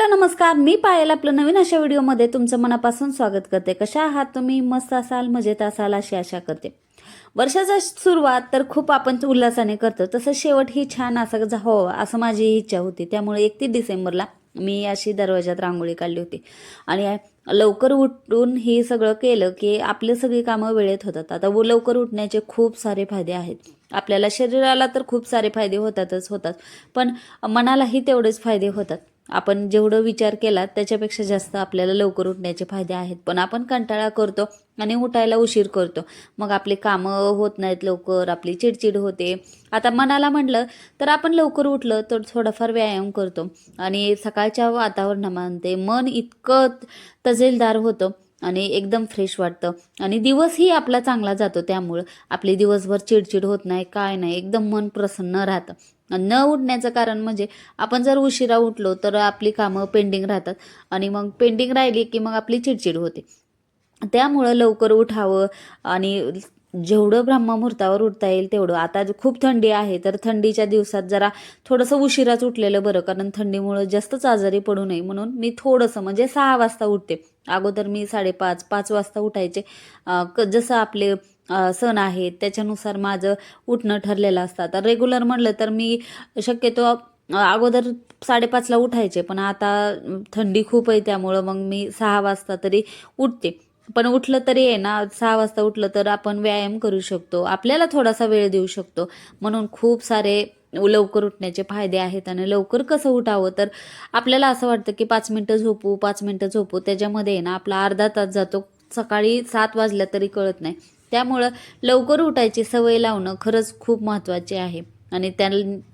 Hello नमस्कार, मी पायल आपलं नवीन अशा व्हिडिओमध्ये तुमचं मनापासून स्वागत करते। कशा आहात तुम्ही? मस्त असाल, मजेत असाल अशी आशा करते। वर्षाची सुरुवात तर खूप आपण उल्हासाने करतो, तसं शेवट ही छान असं हो असं माझी इच्छा होती। त्यामुळे 31 डिसेंबरला मी अशी दरवाजात रांगोळी काढली होती आणि लवकर उठून हे सगळं केलं की आपली सगळी कामं वेळेत होतात। आता लवकर उठण्याचे खूप सारे फायदे आहेत। आपल्याला शरीराला तर खूप सारे फायदे होतात, पण मनालाही तेवढेच फायदे होतात। आपण जेवढं विचार केला त्याच्यापेक्षा जास्त आपल्याला लवकर उठण्याचे फायदे आहेत, पण आपण कंटाळा करतो आणि उठायला उशीर करतो। मग आपली कामं होत नाहीत लवकर, आपली चिडचिड होते। आता मनाला म्हटलं तर आपण लवकर उठलं तर थोडाफार व्यायाम करतो आणि सकाळच्या वातावरणामध्ये मन इतकं तजेलदार होतं आणि एकदम फ्रेश वाटतं आणि दिवसही आपला चांगला जातो। त्यामुळं आपली दिवसभर चिडचिड होत नाही, काय नाही, एकदम मन प्रसन्न राहतं। न उठण्याचं कारण म्हणजे आपण जर उशिरा उठलो तर आपली कामं पेंडिंग राहतात आणि मग पेंडिंग राहिली की मग आपली चिडचिड होते। त्यामुळं लवकर उठावं आणि जेवढं ब्रह्ममुहूर्तावर उठता येईल तेवढं। आता खूप थंडी आहे तर थंडीच्या दिवसात जरा थोडंसं उशिराच उठलेलं बरं, कारण थंडीमुळं जास्तच आजारी पडू नये म्हणून मी थोडंसं म्हणजे 6 वाजता उठते। अगोदर मी 5:30 वाजता उठायचे। जसं आपले सण आहेत त्याच्यानुसार माझं उठणं ठरलेलं असतं। आता रेग्युलर म्हटलं तर मी शक्यतो अगोदर 5:30ला उठायचे, पण आता थंडी खूप आहे त्यामुळं मग मी 6 वाजता तरी उठते। पण उठलं तरी आहे ना, 6 वाजता उठलं तर आपण व्यायाम करू शकतो, आपल्याला थोडासा वेळ देऊ शकतो। म्हणून खूप सारे लवकर उठण्याचे फायदे आहेत। आणि लवकर कसं उठावं तर आपल्याला असं वाटतं की 5 मिनटं झोपू, 5 मिनटं झोपू, त्याच्यामध्ये आहे ना आपला अर्धा तास जातो, सकाळी 7 वाजल्या तरी कळत नाही। त्यामुळं लवकर उठायची सवय लावणं खरंच खूप महत्त्वाचे आहे आणि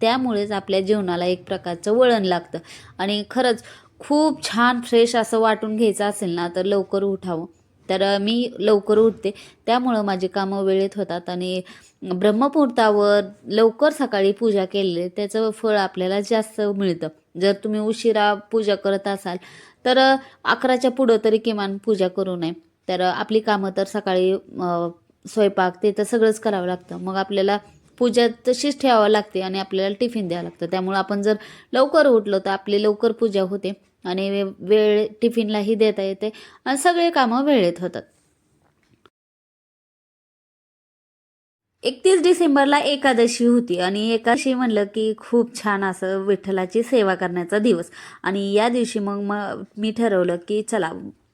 त्यामुळेच आपल्या जीवनाला एक प्रकारचं वळण लागतं। आणि खरंच खूप छान फ्रेश असं वाटून घ्यायचं असेल ना तर लवकर उठावं। तर मी लवकर उठते, त्यामुळं माझी कामं वेळेत होतात आणि ब्रह्ममुहूर्तावर लवकर सकाळी पूजा केलेली त्याचं फळ आपल्याला जास्त मिळतं। जर तुम्ही उशिरा पूजा करत असाल तर 11च्या पुढं तरी किमान पूजा करू नये। तर आपली कामं तर सकाळी स्वयंपाक ते तर सगळंच करावं लागतं, मग आपल्याला पूजा तशीच ठेवावं लागते आणि आपल्याला टिफिन द्यावं लागतं। त्यामुळं आपण जर लवकर उठलो तर आपली लवकर पूजा होते आणि वेळ टिफिनलाही देता येते आणि सगळे कामं वेळेत होतात। 31 डिसेंबरला एकादशी होती आणि एकादशी म्हणलं की खूप छान असं विठ्ठलाची सेवा करण्याचा दिवस। आणि या दिवशी मग मी ठरवलं की चला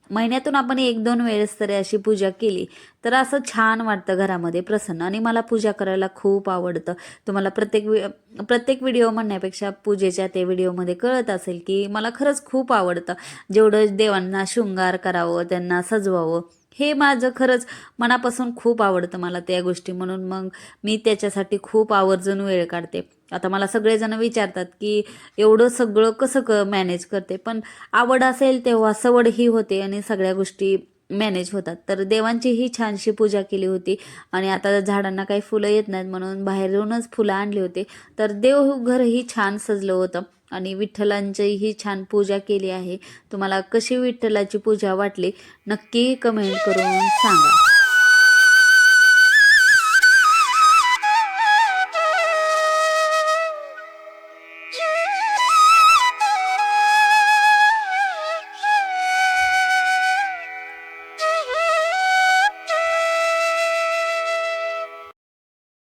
महिन्यातून आपण 1-2 वेळेस तरी अशी पूजा केली तर असं छान वाटतं घरामध्ये प्रसन्न। आणि मला पूजा करायला खूप आवडतं। तुम्हाला प्रत्येक व्हिडिओ म्हणण्यापेक्षा पूजेच्या ते व्हिडिओमध्ये कळत असेल की मला खरंच खूप आवडतं। जेवढं देवांना शृंगार करावं, त्यांना सजवावं, हे माझं खरंच मनापासून खूप आवडतं मला त्या गोष्टी, म्हणून मग मी त्याच्यासाठी खूप आवर्जून वेळ काढते। आता मला सगळेजण विचारतात की एवढं सगळं कसं मॅनेज करते, पण आवड असेल तेव्हा सवड ही होते आणि सगळ्या गोष्टी मॅनेज होतात। तर देवांची ही छानशी पूजा केली होती आणि आता झाडांना काही फुलं येत नाहीत म्हणून बाहेरूनच फुलं आणली होती। तर देवघरही छान सजलं होतं आणि विठ्ठलांचीही छान पूजा केली आहे। तुम्हाला कशी विठ्ठलाची पूजा वाटली नक्की कमेंट करून सांगा।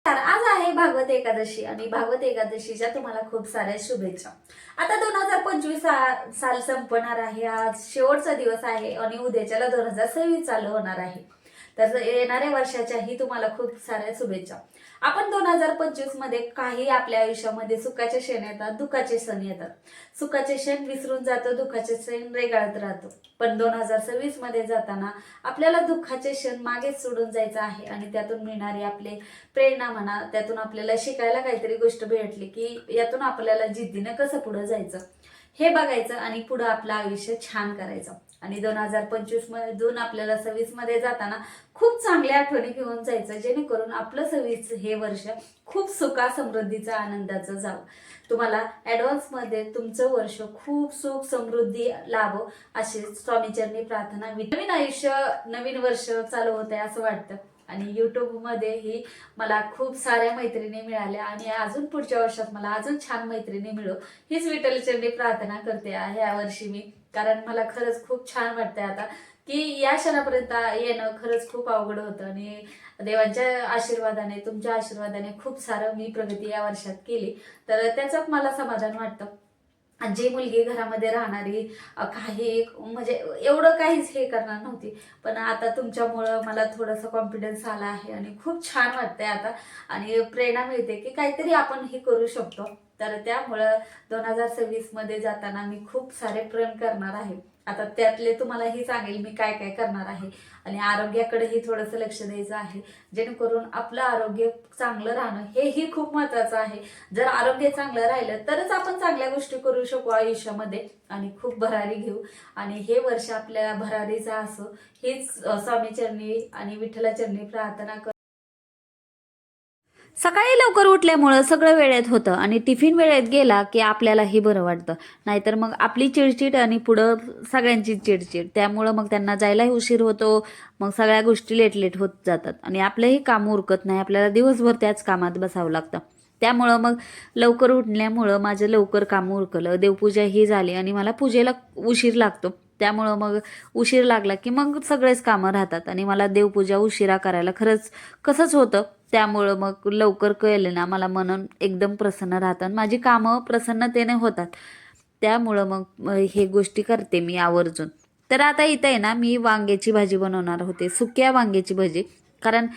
तर आज आहे भागवत एकादशी आणि भागवत एकादशीच्या तुम्हाला खूप साऱ्या शुभेच्छा। आता 2025 साल संपणार आहे, आज शेवटचा दिवस आहे आणि उद्याच्याला 2026 चालू होणार आहे। तर येणाऱ्या वर्षाच्याही तुम्हाला खूप साऱ्या शुभेच्छा। आपण 2025 मध्ये काही आपल्या आयुष्यामध्ये सुखाचे क्षण येतात, दुःखाचे क्षण येतात। सुखाचे क्षण विसरून जातो, दुःखाचे क्षण रेगाळत राहतो। पण 2026 मध्ये जाताना आपल्याला दुःखाचे क्षण मागेच सोडून जायचं आहे आणि त्यातून मिळणारे आपले प्रेरणा म्हणा, त्यातून आपल्याला शिकायला काहीतरी गोष्ट भेटली की यातून आपल्याला जिद्दीनं कसं पुढे जायचं हे बघायचं आणि पुढे आपलं आयुष्य छान करायचं। आणि 2025 मधून आपल्याला 26 मध्ये जाताना खूप चांगल्या आठवणी घेऊन जायचं, जेणेकरून आपलं 26 हे वर्ष खूप सुखा समृद्धीचं आनंदाचं जावं। तुम्हाला ऍडव्हान्स मध्ये तुमचं वर्ष खूप सुख समृद्धी लाभो अशी स्वामीचरणी प्रार्थना। नवीन आयुष्य, नवीन वर्ष चालू होत आहे असं वाटतं। आणि यूट्यूबमध्येही मला खूप साऱ्या मैत्रिणी मिळाल्या आणि अजून पुढच्या वर्षात मला अजून छान मैत्रिणी मिळो हीच विठ्ठलचरणी प्रार्थना करते ह्या वर्षी मी. कारण मला खरंच खूप छान वाटतंय आता की या क्षणापर्यंत येणं खरंच खूप अवघड होतं आणि देवांच्या आशीर्वादाने तुमच्या आशीर्वादाने खूप सारं मी प्रगती या वर्षात केली, तर त्याचं मला समाधान वाटतं. जी मुलगी घरामध्ये राहणारी काही म्हणजे एवढं काहीच हे करणार नव्हती, पण आता तुमच्यामुळं मला थोडासा कॉन्फिडन्स आला आहे आणि खूप छान वाटतंय आता आणि प्रेरणा मिळते की काहीतरी आपण हे करू शकतो. तर त्यामुळं 2026 मध्ये जाताना मी खूप सारे प्रण करणार आहे. आता त्यातले तुम्हाला ही सांगेल मी काय काय करणार आहे आणि आरोग्याकडेही थोडंसं लक्ष द्यायचं आहे, जेणेकरून आपलं आरोग्य चांगलं राहणं हेही खूप महत्वाचं आहे. जर आरोग्य चांगलं राहिलं तरच आपण चांगल्या गोष्टी करू शकू आयुष्यामध्ये आणि खूप भरारी घेऊ आणि हे वर्ष आपल्या भरारीचं असो हीच स्वामीचरणी आणि विठ्ठलाचरणी प्रार्थना कर. सकाळी लवकर उठल्यामुळं सगळं वेळेत होतं आणि टिफिन वेळेत गेला की आपल्यालाही बरं वाटतं. नाहीतर मग आपली चिडचिड आणि पुढं सगळ्यांची चिडचिड, त्यामुळं मग त्यांना जायलाही उशीर होतो. मग सगळ्या गोष्टी लेट लेट होत जातात आणि आपलंही काम उरकत नाही. आपल्याला दिवसभर त्याच कामात बसावं लागतं. त्यामुळं मग लवकर उठल्यामुळं माझं लवकर काम उरकलं, देवपूजा ही झाली आणि मला पूजेला उशीर लागतो. त्यामुळं मग उशीर लागला की मग सगळेच कामं राहतात आणि मला देवपूजा उशिरा करायला खरंच कसंच होतं. त्यामुळं मग लवकर केलं ना मला मन एकदम प्रसन्न राहतं आणि माझी कामं प्रसन्नतेने होतात. त्यामुळं मग हे गोष्टी करते मी आवर्जून. तर आता इथं आहे ना मी वांग्याची भाजी बनवणार होते, सुक्या वांग्याची भाजी. कारण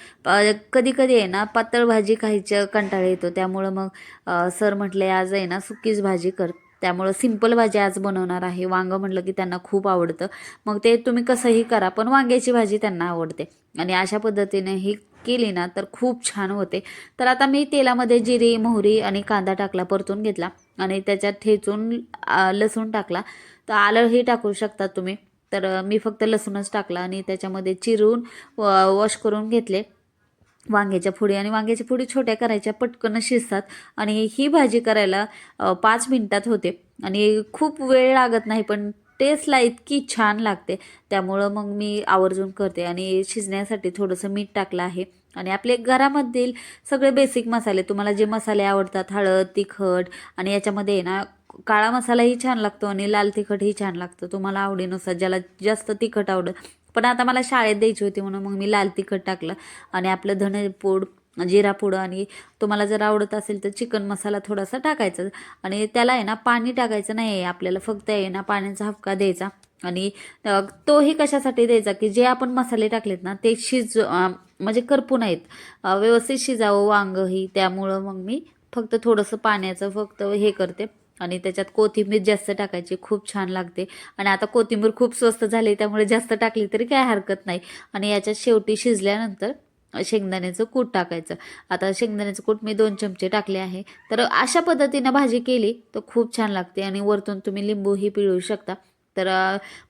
कधी कधी आहे ना पातळ भाजी खायचं कंटाळा येतो. त्यामुळं मग सर म्हटले आज आहे ना सुकीच भाजी कर. त्यामुळं सिंपल भाजी आज बनवणार आहे. वांगं म्हटलं की त्यांना खूप आवडतं. मग ते तुम्ही कसंही करा पण वांग्याची भाजी त्यांना आवडते आणि अशा पद्धतीने ही केली ना तर खूप छान होते. तर आता मी तेलामध्ये जिरी मोहरी आणि कांदा टाकला, परतून घेतला आणि त्याच्यात ठेचून लसूण टाकला. तर आलंही टाकू शकता तुम्ही. तर मी फक्त लसूणच टाकला आणि त्याच्यामध्ये चिरून वॉश करून घेतले वांग्याच्या फोडी आणि वांग्याच्या फोडी छोट्या करायच्या, पटकन शिजतात आणि ही भाजी करायला 5 मिनिटात होते आणि खूप वेळ लागत नाही, पण टेस्टला इतकी छान लागते. त्यामुळं मग मी आवर्जून करते आणि शिजण्यासाठी थोडंसं मीठ टाकलं आहे आणि आपले घरामधील सगळे बेसिक मसाले तुम्हाला जे मसाले आवडतात, हळद तिखट आणि याच्यामध्ये आहे ना काळा मसालाही छान लागतो आणि लाल तिखटही छान लागतं तुम्हाला आवडीनुसार, ज्याला जास्त तिखट आवडत. पण आता मला शाळेत द्यायची होती म्हणून मग मी लाल तिखट टाकलं आणि आपलं धनेपूड जिरा पूड आणि तुम्हाला जर आवडत असेल तर चिकन मसाला थोडासा टाकायचा आणि त्याला आहे ना पाणी टाकायचं नाही आहे आपल्याला, फक्त आहे ना पाण्याचा हबका द्यायचा आणि तोही कशासाठी द्यायचा की जे आपण मसाले टाकलेत ना ते म्हणजे करपू नाहीत, व्यवस्थित शिजावं वांगही. त्यामुळं मग मी फक्त थोडंसं पाण्याचं फक्त हे करते आणि त्याच्यात कोथिंबीर जास्त टाकायची, खूप छान लागते. आणि आता कोथिंबीर खूप स्वस्त झाली त्यामुळे जास्त टाकली तरी काय हरकत नाही. आणि याच्यात शेवटी शिजल्यानंतर शेंगदाण्याचं कूट टाकायचं. आता शेंगदाण्याचं कूट मी 2 चमचे टाकले आहे. तर अशा पद्धतीनं भाजी केली तर खूप छान लागते आणि वरतून तुम्ही लिंबूही पिळू शकता. तर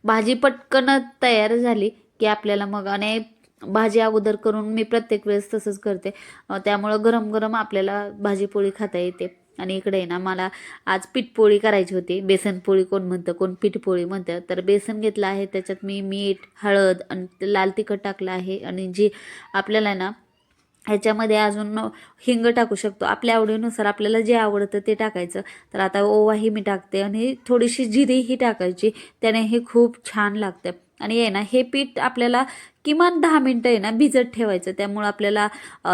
भाजी पटकन तयार झाली की आपल्याला मग आणि भाजी अगोदर करून मी प्रत्येक वेळेस तसंच करते. त्यामुळं गरम गरम आपल्याला भाजी पोळी खाता येते. आणि इकडे आहे ना मला आज पीठपोळी करायची होती. बेसन पोळी कोण म्हणतं, कोण पीठपोळी म्हणतं. तर बेसन घेतलं आहे, त्याच्यात मी मीठ हळद आणि लाल तिखट टाकलं आहे आणि जी आपल्याला ना ह्याच्यामध्ये अजून हिंग टाकू शकतो आपल्या आवडीनुसार, आपल्याला जे आवडतं ते टाकायचं. तर आता ओवाही मी टाकते आणि थोडीशी जिरीही टाकायची, त्याने हे खूप छान लागतं. आणि आहे ना हे पीठ आपल्याला किमान 10 मिनटं आहे ना भिजत ठेवायचं. त्यामुळं आपल्याला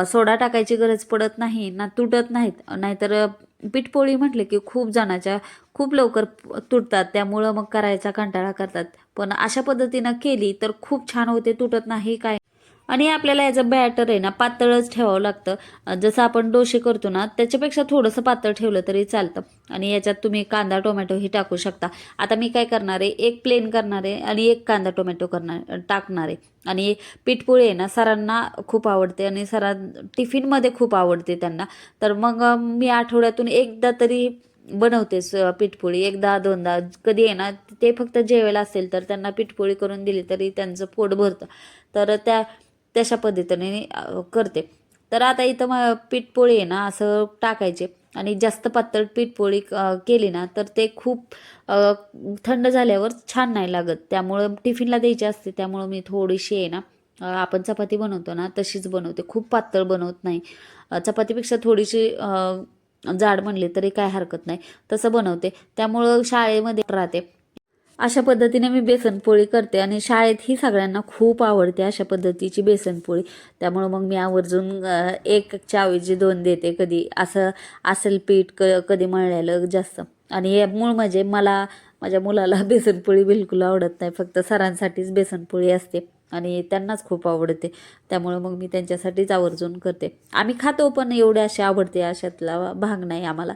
सोडा टाकायची गरज पडत नाही ना, तुटत नाहीत. नाहीतर पीठपोळी म्हटले की खूप जणाच्या खूप लवकर तुटतात, त्यामुळं मग करायचा कंटाळा करतात. पण अशा पद्धतीनं केली तर खूप छान होते, तुटत नाही काय. आणि आपल्याला याचं बॅटर आहे ना पातळच ठेवावं लागतं. जसं आपण डोसे करतो ना त्याच्यापेक्षा थोडंसं पातळ ठेवलं तरी चालतं. आणि याच्यात तुम्ही कांदा टोमॅटोही टाकू शकता. आता मी काय करणार आहे, एक प्लेन करणार आहे आणि एक कांदा टोमॅटो टाकणार आहे. आणि पीठपोळी आहे ना सरांना खूप आवडते आणि टिफिनमध्ये खूप आवडते त्यांना. तर मग मी आठवड्यातून एकदा तरी बनवतेच पीठपोळी, एकदा दोनदा. कधी आहे ना ते फक्त जेवायला असेल तर त्यांना पीठपोळी करून दिली तरी त्यांचं पोट भरतं. तर तशा पद्धतीने करते. तर आता इथं पीठपोळी आहे ना असं टाकायचे आणि जास्त पातळ पीठपोळी केली ना तर ते खूप थंड झाल्यावर छान नाही लागत. त्यामुळं टिफिनला द्यायची असते, त्यामुळं मी थोडीशी आहे ना आपण चपाती बनवतो ना तशीच बनवते, खूप पातळ बनवत नाही. चपातीपेक्षा थोडीशी जाड म्हणली तरी काय हरकत नाही, तसं बनवते. त्यामुळं शाळेमध्ये राहते. अशा पद्धतीने मी बेसनपोळी करते आणि शाळेतही सगळ्यांना खूप आवडते अशा पद्धतीची बेसनपोळी. त्यामुळं मग मी आवर्जून एकच्या ऐवजी 2 देते. कधी असं असेल पीठ कधी मळलेलं जास्त. आणि हे मूळ म्हणजे माझ्या मुलाला बेसनपोळी बिलकुल आवडत नाही, फक्त सरांसाठीच बेसनपोळी असते आणि त्यांनाच खूप आवडते. त्यामुळं मग मी त्यांच्यासाठीच आवर्जून करते. आम्ही खातो पण एवढे असे आवडते अशातला भाग नाही आम्हाला.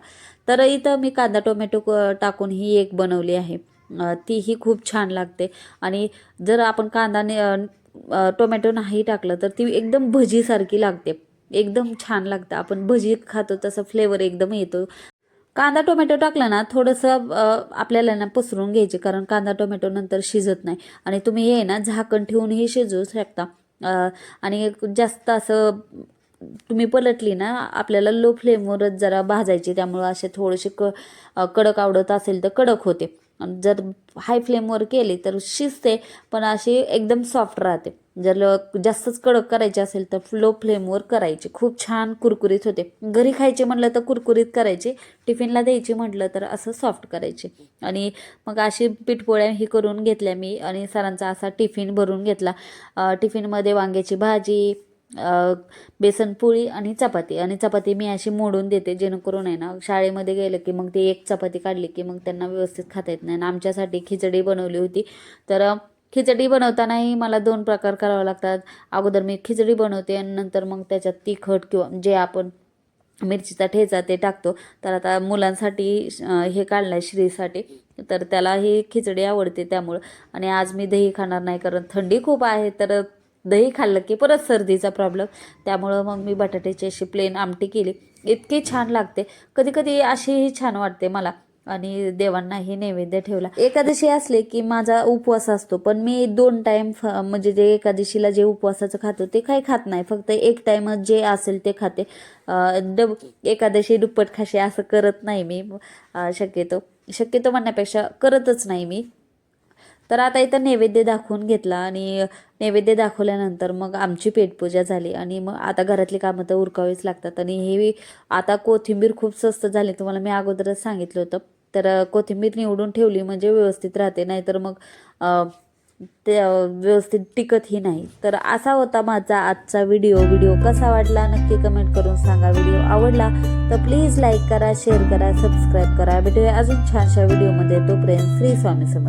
तर इथं मी कांदा टोमॅटो टाकून ही एक बनवली आहे. तीही खूप छान लागते. आणि जर आपण टोमॅटो नाही टाकलं तर ती एकदम भजीसारखी लागते, एकदम छान लागतं. आपण भजीत खातो तसं फ्लेवर एकदम येतो. कांदा टोमॅटो टाकला ना थोडंसं आपल्याला ना पसरून घ्यायचे, कारण कांदा टोमॅटो नंतर शिजत नाही. आणि तुम्ही हे ना झाकण ठेवूनही शिजवू शकता. आणि जास्त असं तुम्ही पलटली ना, आपल्याला लो फ्लेमवरच जरा भाजायची. त्यामुळं असे थोडेसे कडक आवडत असेल तर कडक होते. आणि जर हाय फ्लेमवर केली तर शिजते, पण अशी एकदम सॉफ्ट राहते. जर जास्तच कडक करायची असेल तर लो फ्लेमवर करायची, खूप छान कुरकुरीत होते. घरी खायचे म्हटलं तर कुरकुरीत करायचे, टिफिनला द्यायची म्हटलं तर असं सॉफ्ट करायचे. आणि मग अशी पिठपोळ्या ही करून घेतल्या मी आणि सरांचा असा टिफिन भरून घेतला. टिफिनमध्ये वांग्याची भाजी, बेसनपोळी आणि चपाती मी अशी मोडून देते, जेणेकरून आहे ना शाळेमध्ये गेलं की मग ते एक चपाती काढली की मग त्यांना व्यवस्थित खाता येत नाही. आणि आमच्यासाठी खिचडी बनवली होती. तर खिचडी बनवतानाही मला 2 प्रकार करावे लागतात. अगोदर मी खिचडी बनवते आणि नंतर मग त्याच्यात तिखट किंवा जे आपण मिरचीचा ठेचा ते टाकतो. तर आता मुलांसाठी हे काढलं आहे श्रीसाठी, तर त्याला ही खिचडी आवडते त्यामुळं. आणि आज मी दही खाणार नाही, कारण थंडी खूप आहे. तर दही खाल्लं की परत सर्दीचा प्रॉब्लेम. त्यामुळं मग मी बटाट्याची अशी प्लेन आमटी केली, इतकी छान लागते. कधी कधी अशीही छान वाटते मला. आणि देवांनाही नैवेद्य ठेवला. एकादशी असले की माझा उपवास असतो, पण मी 2 टाईम म्हणजे जे एकादशीला जे उपवासाचं खातो ते काही खात नाही, फक्त एक टाईमच जे असेल ते खाते. एकादशी दुप्पट खाशी असं करत नाही मी. शक्यतो म्हणण्यापेक्षा करतच नाही मी. तर आता इथं नैवेद्य दाखवून घेतला आणि नैवेद्य दाखवल्यानंतर मग आमची पेटपूजा झाली. आणि मग आता घरातली कामं तर उरकावीच लागतात. आणि हे आता कोथिंबीर खूप स्वस्त झाली, तुम्हाला मी अगोदरच सांगितलं होतं. तर कोथिंबीर निवडून ठेवली म्हणजे व्यवस्थित राहते, नाहीतर मग ते व्यवस्थित टिकतही नाही. तर असा होता माझा आजचा व्हिडिओ कसा वाटला नक्की कमेंट करून सांगा. व्हिडिओ आवडला तर प्लीज लाईक करा, शेअर करा, सबस्क्राईब करा. भेटूया अजून छानशा व्हिडिओमध्ये. तोपर्यंत श्री स्वामी समर्थ.